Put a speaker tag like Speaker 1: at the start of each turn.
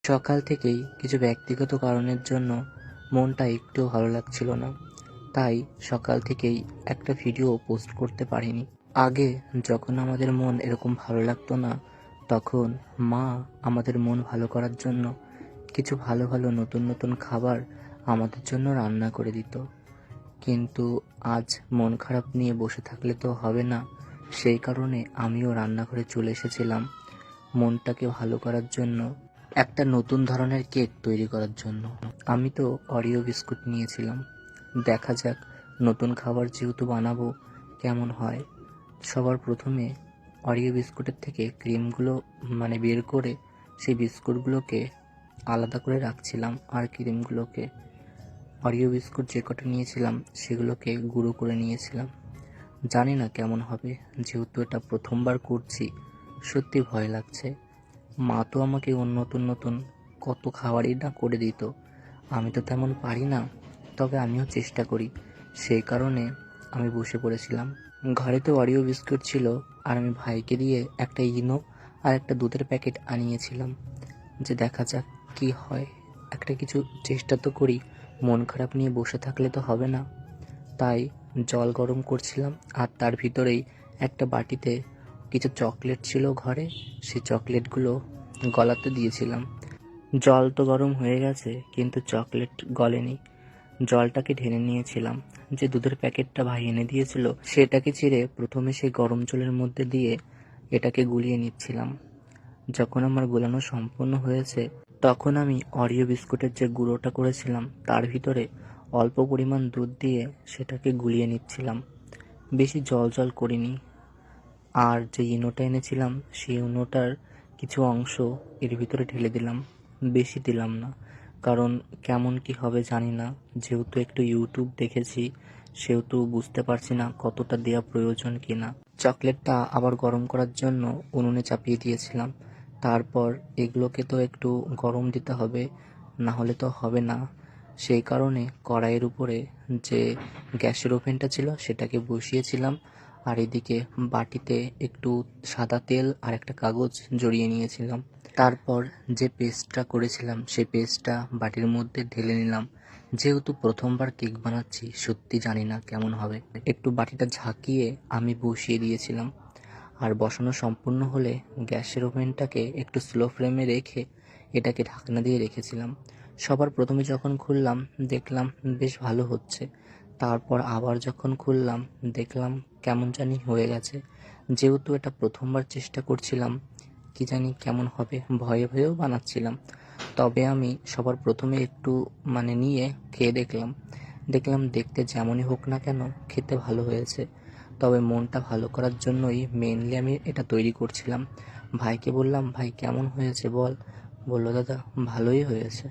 Speaker 1: সকাল থেকেই কিছু ব্যক্তিগত কারণের জন্য মনটা একটুও ভালো লাগছিল না। তাই সকাল থেকেই একটা ভিডিও পোস্ট করতে পারিনি। আগে যখন আমাদের মন এরকম ভালো লাগতো না, তখন মা আমাদের মন ভালো করার জন্য কিছু ভালো ভালো নতুন নতুন খাবার আমাদের জন্য রান্না করে দিত। কিন্তু আজ মন খারাপ নিয়ে বসে থাকলে তো হবে না, সেই কারণে আমিও রান্নাঘরে চলে এসেছিলাম মনটাকে ভালো করার জন্য, একটা নতুন ধরনের কেক তৈরি করার জন্য। আমি তো অরিও বিস্কুট নিয়েছিলাম। দেখা যাক নতুন খাবার যেহেতু বানাবো কেমন হয়। সবার প্রথমে অরিও বিস্কুটের থেকে ক্রিমগুলো বের করে সেই বিস্কুটগুলোকে আলাদা করে রাখছিলাম, আর ক্রিমগুলোকে অরিও বিস্কুট যে কটা নিয়েছিলাম সেগুলোকে গুঁড়ো করে নিয়েছিলাম। জানি না কেমন হবে, যেহেতু এটা প্রথমবার করছি, সত্যি ভয় লাগছে। মা তো আমাকে নতুন নতুন কত খাবারই না করে দিত, আমি তো তেমন পারি না, তবে আমিও চেষ্টা করি। সেই কারণে আমি বসে পড়েছিলাম। ঘরে তো অরিও বিস্কুট ছিল, আর আমি ভাইকে দিয়ে একটা ইনো আর একটা দুধের প্যাকেট আনিয়েছিলাম, যে দেখা যাক কি হয়, একটা কিছু চেষ্টা তো করি। মন খারাপ নিয়ে বসে থাকলে তো হবে না। তাই জল গরম করছিলাম, আর তার ভিতরেই একটা বাটিতে কিছু চকলেট ছিল ঘরে, সেই চকলেটগুলো গলাতে দিয়েছিলাম। জল তো গরম হয়ে গেছে, কিন্তু চকলেট গলেনি। জলটাকে ঢেলে নিয়েছিলাম। যে দুধের প্যাকেটটা ভাই এনে দিয়েছিল সেটাকে চিরে প্রথমে সেই গরম জলের মধ্যে দিয়ে এটাকে গুলিয়ে নিচ্ছিলাম। যখন আমার গোলানো সম্পূর্ণ হয়েছে, তখন আমি অরিও বিস্কুটের যে গুঁড়োটা করেছিলাম তার ভিতরে অল্প পরিমাণ দুধ দিয়ে সেটাকে গুলিয়ে নিচ্ছিলাম। বেশি জল জল করিনি। আর যে ইনোটা এনেছিলাম সেই ইনোটার কিছু অংশ এর ভিতরে ঢেলে দিলাম, বেশি দিলাম না, কারণ কেমন কি হবে জানি না। যেহেতু একটু ইউটিউব দেখেছি, সেহেতু বুঝতে পারছি না কতটা দেওয়া প্রয়োজন কিনা। চকলেটটা আবার গরম করার জন্য উনুনে চাপিয়ে দিয়েছিলাম। তারপর এগুলোকে তো একটু গরম দিতে হবে, না হলে তো হবে না। সেই কারণে কড়াইয়ের উপরে যে গ্যাসের ওভেনটা ছিল সেটাকে বসিয়েছিলাম, আর এদিকে বাটিতে একটু সাদা তেল আর একটা কাগজ জড়িয়ে নিয়েছিলাম। তারপর যে পেস্টটা করেছিলাম সেই পেস্টটা বাটির মধ্যে ঢেলে নিলাম। যেহেতু প্রথমবার কেক বানাচ্ছি, সত্যি জানি না কেমন হবে। একটু বাটিটা ঝাঁকিয়ে আমি বসিয়ে দিয়েছিলাম, আর বসানো সম্পূর্ণ হলে গ্যাসের ওভেনটাকে একটু স্লো ফ্লেমে রেখে এটাকে ঢাকনা দিয়ে রেখেছিলাম। সবার প্রথমে যখন খুললাম দেখলাম বেশ ভালো হচ্ছে। তারপর আবার যখন খুললাম দেখলাম কেমন জানি হয়ে গেছে। যেহেতু এটা প্রথমবার চেষ্টা করছিলাম, কি জানি কেমন হবে, ভয়ে ভয়েও বানাচ্ছিলাম। তবে আমি সবার প্রথমে একটু নিয়ে খেয়ে দেখলাম। দেখতে যেমনই হোক না কেন খেতে ভালো হয়েছে। তবে মনটা ভালো করার জন্যই মেইনলি আমি এটা তৈরি করছিলাম। ভাইকে বললাম, ভাই কেমন হয়েছে বল? বলল, দাদা ভালোই হয়েছে।